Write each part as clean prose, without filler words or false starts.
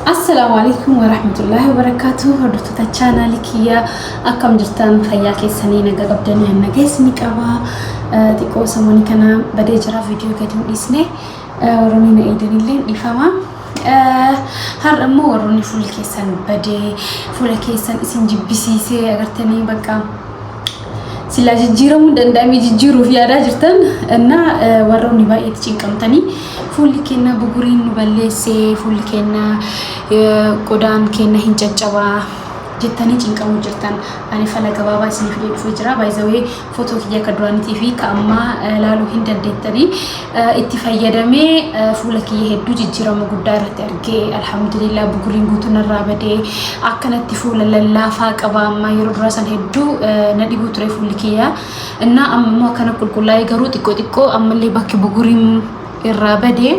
السلام عليكم ورحمة الله وبركاته. هردوتو تاچانا لكيا أكم جرتان فياكي سنين قبدني أنا جسمي كوا تيكو سموني كنا بدي جرا فيديو كتير إسنه وروني نيدني لين إفهمه هر أمو وروني فول كيسان بدي فول كيسان إسين جبسيسي أغرتني بقى سلا جيرو دندامي جيرو في هذا جرتن أن وروني بايد تيجي تاني فول كنا بقولين نبلسه فول كنا قدام كنا هنجتجوا جتاني تيجي جرتن أنا فلا جوابا سنفيد فجرا بايزوي فوتو كيا كدواني تيفي كأما لالو هندن دتري اتفاقية دمي فول كيه هدو جيرو مقدار ترجع الحمد لله بقولين قطنا الرابدة أكنت تفول لله فاك أبا ما يرد راسن هدو ندي قطري فول كيا إن أما كنا كل يجرو تكو أما اللي باكي بقولين الرابدة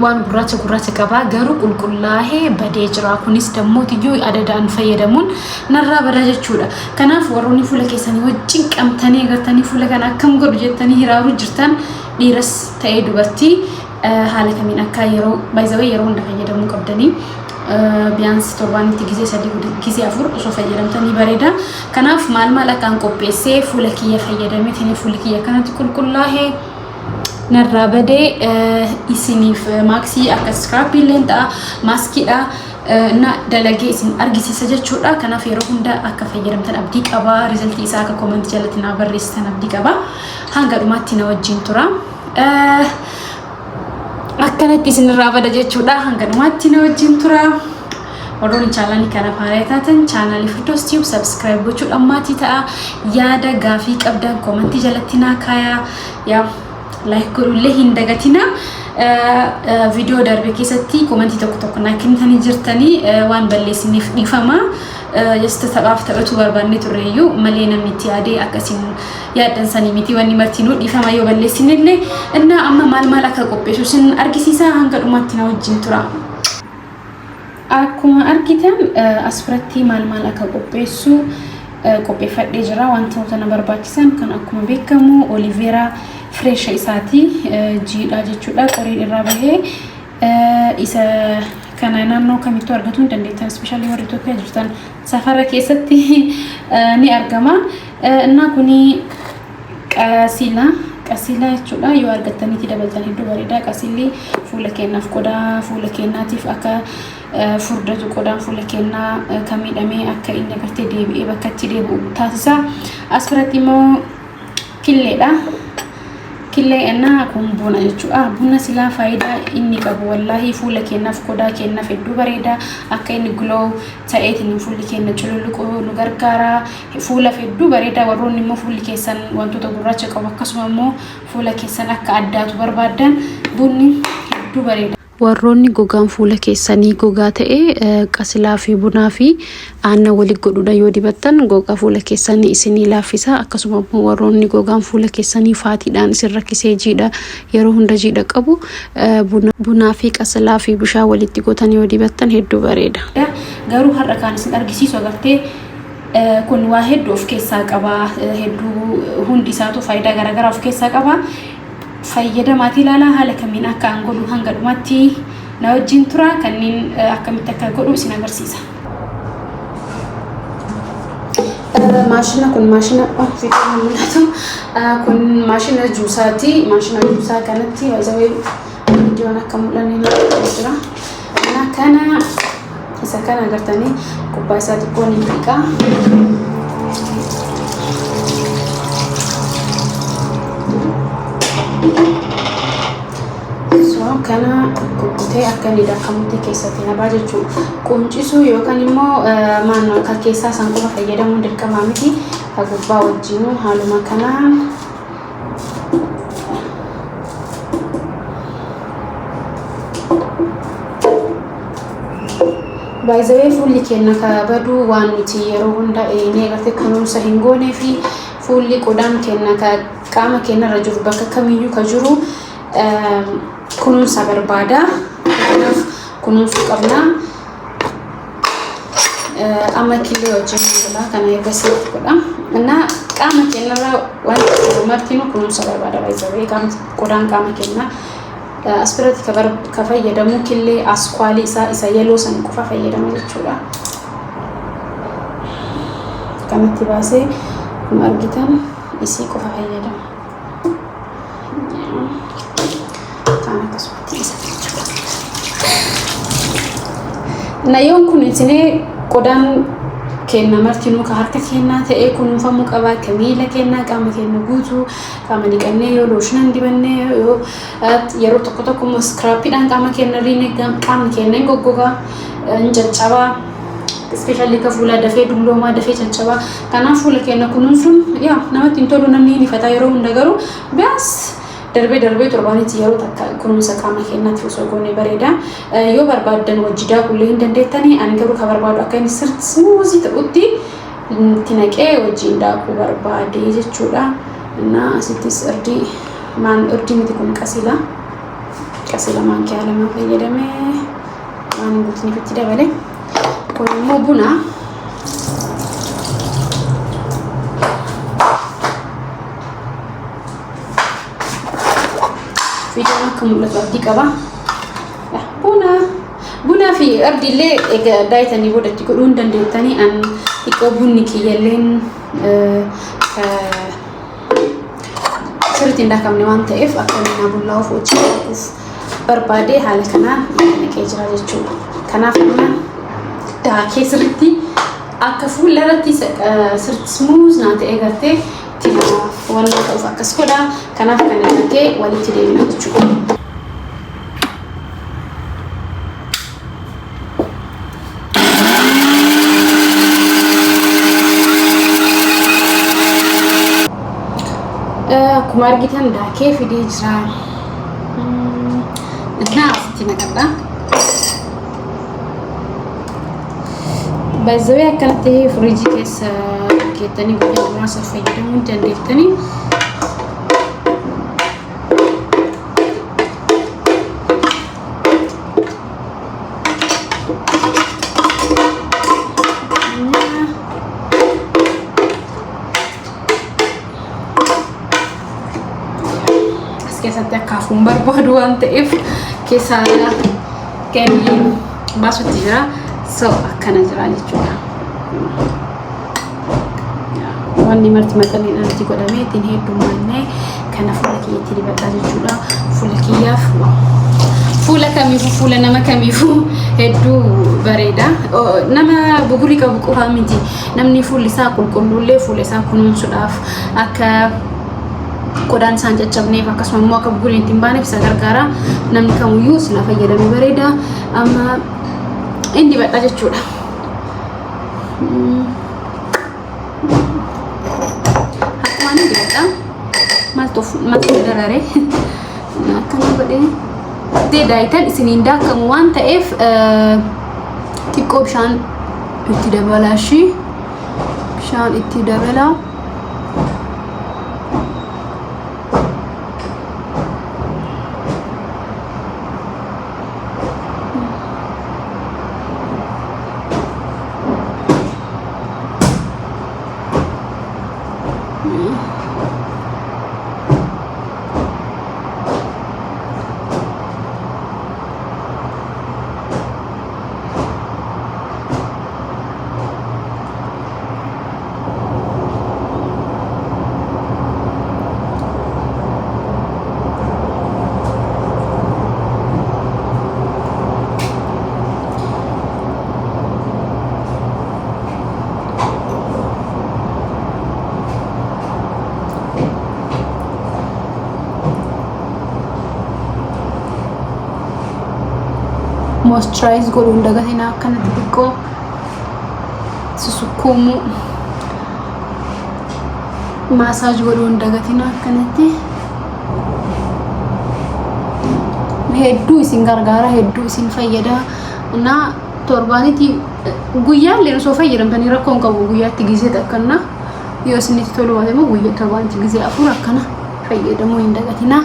وان قرات كبا غرو كلكلاه بدي جرا كونيس دمو تيجو عددان فيدمون نرا بداجه چودا كناف وروني فوله كيساني وجين قمتني غرتني فوله كان كم غر جتني هراو جرتن ديرس تايدو برتي حالك من اكايرو بايزوي يرون دفيدمو قبدني بيانس توباني تيجي سدي كيسي افور سو فيدمتني بريدا كناف مال كان كوبيسي فوله كي فيدمي تني فوله كي كانت كلكلاه نرابدي إسنيف ماكسي أكسكرابي لنتا ماسكي نا دلقي إسن أرجسي سجد شورا كنا في روحنا دا أكفيرم تن أبديك أبا ريزلتي إساك كومنت جلتنا بريستن أبديك أبا هنگا دوماتنا وجين ترا أكنت إسن رابدا جد شورا هنگا دوماتنا وجين ترا وروني channel kana faayatatan channel Firdaus Tube subscribe gochuu ammati ta'a yaada gaafii qabdan comment jalatina kaya ya like godhulle hin dagatina video darbe keessatti comment tokko nakintani jirtani waan balleesiniif dhifama just tabaaf tabatu barbaanne turreeyyu malee namni yaade akkasin yaadan sani miti wanni martinu dhifama yoo balleesinille inna amma maal akka qopheessu sin argisiisa hanga dhumaatti na wajjin tura akkuma argitan asfiratti maal akka qopheessu qopheeffadhee jira wantoota na barbaachisan kan akkuma beekamu olivera fresh isaati jiidha jechuudha qoree irraa bahee isa kana naannoo kamittuu argatu dandeettan especially warri Itoophiyaa jirtan safara keessatti ni argama እና kuni qasila jechuudha yoo argattaniiti dabaltan hedduu bareeda qasilli fuula keennaaf qodaa fuula keennaatiif akka furdatu qodaan fuula kennaa kamidhamee akka inni gartee deebi'ee bakkatti deebi'u taasisa asirratti immoo killeedha killee enna kun buna jechuudha buna silaa faayidaa inni qabu wallahi fuula keennaaf qodaa keennaaf hedduu bareeda akka inni glow ta'eetiin fuulli keenna cululuqu nu gargaara fuula hedduu bareeda warroonni immoo fuulli keessan wantoota gurraacha qabu akkasuma immoo fuula keessan akka addaatu barbaadan bunni hedduu bareeda warroonni gogaan fuula keessanii gogaa ta'e qasilaa fi bunaa fi aanna wali godhuudha yoo dibattan gogaa fuula keessanii isinii laaffisa akkasuma warroonni gogaan fuula keessanii faatiidhaan isin rakkisee jiidha yeroo hunda jiidha qabu bunaa fi qasilaa fi bishaan walitti gotan yoo dibattan hedduu bareeda garuu har'a kan isin argisiisu agartee kun waa hedduu of keessaa qaba hedduu hundi isaatu faayidaa garaagaraa of keessaa qaba fayyadamaati laala haala kamiin akka aan godhu hanga dhumatti na wajjin tura kanneen akkamitti akka godhu isin agarsiisa maashina kun maashina kun maashina juusaati maashina juusaa kanatti wazawee viidiyoon akka mul'anne jira ana kana isa kana agartanii kubbaa isaa xiqqoo ni fiqa kana kukkutee akka inni dakkamutti keessatti na baajechu quncisu yookaan immoo maannoo akka keessaa san qofa fayyadamuun dirqamaa miti gubbaa wajjin haaluma kanaan baay'ee fuulli keenya kabadu waan nuti yeroo hunda nee gartee kunuunsa hin goonee fi fuulli qodaan keenya qaama keenya irra jiru bakka kamiyyuu ka jiru kunuunsa barbaada kunuunsu qabna amma killee wajjin jira kana eegasii godha እና qaama keenya irra waan martinu kunuunsa barbaada baay'ee qodaan qaama keenya aspirati ka fayyadamu killee askwali isa yellow san qofa fayyadama jechuudha. Kanatti baasee kun argitan isii qofa fayyadama. Kana kasumatti isa jechuudha. Nayoon kun isinee qodaan kenna martinuu ka harka kennaa ta'ee kunuunfamuu qaba. Ka miila kennaa qaama kenna guutuu qaama dhiqannee yoo looshinan dibannee yoo yeroo tokko tokko scrapidhaan qaama kenna riine qaamni kenna hin goggogaa hin caccabaa. Especially ka fuula dafee dulloomaa dafee caccabaa. Kanaaf fuula kenna kunuunsuun yaa namatti hin tolu namni ni fata yeroo hunda garuu biyaas darbee torbaanitti yeroo takka kunuunsa qaama kennaatti osoo goone bareeda. Yoo barbaaddan wajji daakullee hin dandeettanii ani garuu ka barbaadu akka inni sirriitti smuuzii ta'utti itti naqee wajjiin daakuu barbaade jechuudha. Innaa asittis irdii miti kun qasila maankiyaa lama fayyadamee waan guutiniif itti dabale. Kun immoo buna. Videoon akka mul'atu abdii qaba. Buna fi ardillee egaa daayitanii boodatti godhuu hin dandeettanii an xiqqoo bunni kiyyalleen sirriitti hin daakamne waan ta'eef akka inni bullaa'uuf hojii dhaquuf barbaadee haala kanaan naqee jira jechuudha. Kanaaf buna daakee sirriitti akka fuullarratti sirriitti smuuz naa ta'ee gartee kanaaf waan ta'uuf akkas godha. Kanaaf kan naqee walitti deemna jechuudha. Akkuma argitan daakee fidee jira. Innaa asitti naqadha. Baay'ee akkanatti firiijii keessa keettanii guyyaa muraasa fayyadamuu dandeettanii. Keessatti akkaafuun barbaadu waan ta'eef keessaa kennii baasutti jira. So akkana jira jechuudha. Wanni marti maxxaniidhaan itti godhamee ittiin heddummaannee kana fuula kiyyaatti dibadhaa jechuudha. Fuula kiyyaaf fuula kamiifuu fuula nama kamiifuu hedduu bareeda. Nama bugurii qabu qofaa miti. Namni fuulli isaa qulqulluullee fuula isaa kunuunsuudhaaf akka qodaan isaan caccabneef akkasuma immoo akka buguriin ittiin baaneef isa gargaara. Namni kamiyyuu sila fayyadamee bareeda. Amma inni dibadhaa jechuudha. Akkuma inni dibadhaa maaltu dararee akkana godhee daayitan isiniin daakamu waan ta'eef xiqqoo bishaan itti dabalaa bishaan itti dabalaa. Moisturize godhuun dagatina akkanatti xiqqoo susukkuumu massage godhuun dagatina akkanatti hedduu isin gargaara hedduu isin fayyada. Na torbaanitti guyyaallee osoo fayyadamtanii rakkoon qabu guyyaatti gisee akkana yoo isinitti tolu waan immoo guyyaa torbaanitti gisee afur akkana fayyadamuu hin dagatina.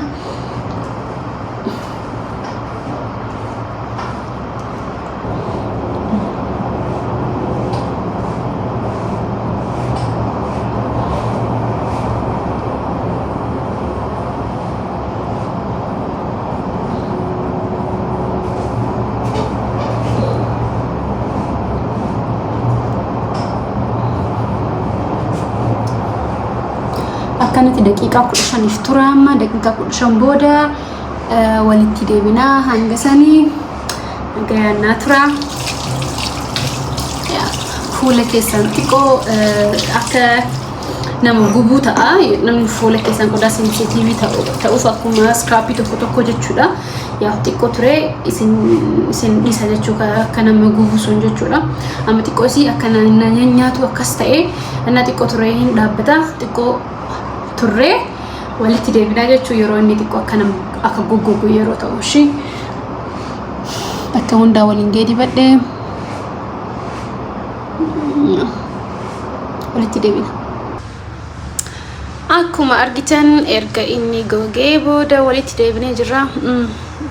akkanatti daqiiqaa 15 tura amma daqiiqaa 15 booda walitti deebinaa hanga sanii nagayaannaa tura. Fuula keessan xiqqoo akka nama gubuu ta'a. Namni fuula keessan qodaa sensitiivii ta'uuf akkuma scrapii tokko jechuudha. Yaa xiqqoo ture isin isa jechuudha akka nama gubuu sun jechuudha. Amma xiqqoo isii akka nyaatu akkas ta'e anna xiqqoo ture hin dhaabbata. Xiqqoo ture walitti deebinaa jechuudha yeroo inni xiqqoo akka nama akka goggogu yeroo ta'u shi akka hundaa waliin gadi badhe walitti deebina. Akkuma argitan erga inni gogee booda walitti deebinee jira.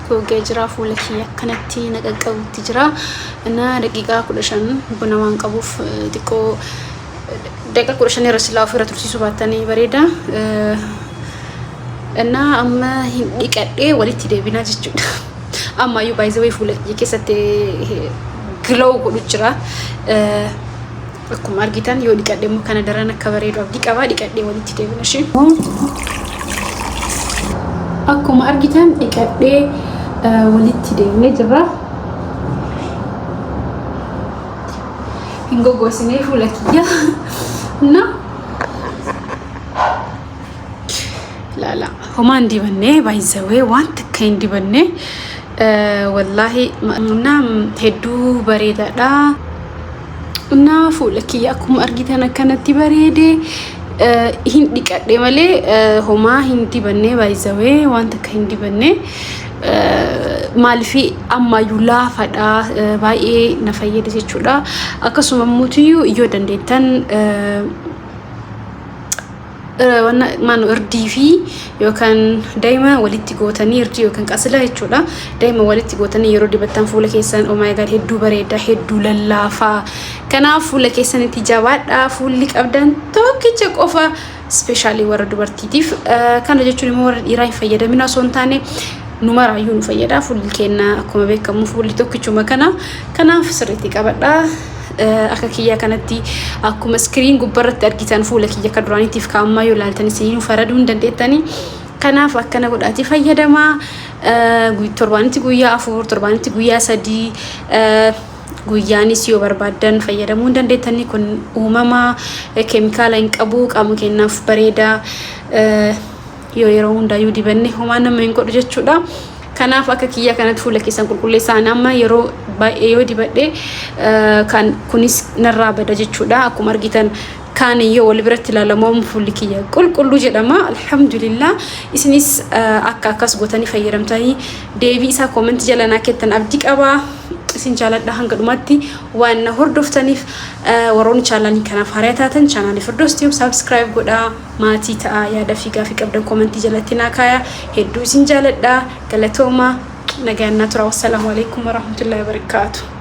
Gogee jira fuula kiyya akkanatti naqaqqabutti jira. Ana daqiiqaa 15 buna waan qabuuf xiqqoo daqiiqaa 15 irra silaa ofirra tursiisuu baattanii bareeda. Ana amma hin dhiqadhee walitti deebinaa jechuudha. Amma iyyuu baay'ee fuula kiyya keessatti glow godhu jira. Akkuma argitan yoo dhiqadhee immoo kana daran akka bareedu abdii qaba. Dhiqadhee walitti deebina shi. Akkuma argitan dhiqadhee walitti deebinee jira. Hin goggosinee fuula kiyya. Na la homaan dibannee baay'ee waan takka hin dibannee wallahi naam hedduu bareedaadha. Na fuula kiyya akkuma argitan akkanatti bareede hin dhiqadhe malee homaa hin dibannee baay'ee waan takka hin dibannee maalifi ammayyuu laafadha baay'ee na fayyada jechuudha. Akkasuma muutiyyuu yoo dandeettan maanu irdii fi yookaan daa'ima walitti gootanii irdii yookaan qasila jechuudha. Daa'ima walitti gootanii yeroo dibattan fuula keessan oh my god hedduu bareeda hedduu lallaafaa. Kanaaf fuula keessanitti jabaadha. Fuulli qabdan tokkicha qofa specially warra dubartiitiif kana jechuun immoo warra dhiiraa hin fayyadamin osoo hin taane numaraayyuu nu fayyada. Fuulli keenya akkuma beekamu fuulli tokkichuma kana. Kanaaf sirriitti qabadha. Akka kiyya kanatti akkuma screen gubbarratti argitan fuula kiyya ka duraaniitiif ka ammaa yoo ilaaltan isin faraduu hin dandeettani. Kanaaf akkana godhaati fayyadama. Torbaanitti guyyaa 4 torbaanitti guyyaa 3 guyyaanis yoo barbaadan fayyadamuu hin dandeettani. Kun uumama keemikaala hin qabu qaama keenyaaf bareeda. Yoo yeroo hundayyuu dibanne homaa nama hin godhu jechuudha. Kanaaf akka kiyya kanatti fuula keessan qulqulleessaa amma yeroo baay'ee yoo dibadhe kan kunis narraa bada jechuudha. Akkuma argitan kaan yoo wal biratti ilaalamu fuulli kiyya qulqulluu jedhama. Alhamdulillah isinis akka akkas gootanii fayyadamtanii deebii isaa comment jala naa kennitan abdii qaba. Isin jaaladha hanga dhumatti waan na hordoftaniif warroonni chaanalii kanaaf haaraa taatan chaanalii Firdaws Tube subscribe godhaa. Maatii ta'a yaada fi gaafii qabdan comment jalatti naa kaayaa. Hedduu isin jaaladha. Galatooma nagaannaa tura. Wassalaamu alaikum warahmatullahi wabarakatuh.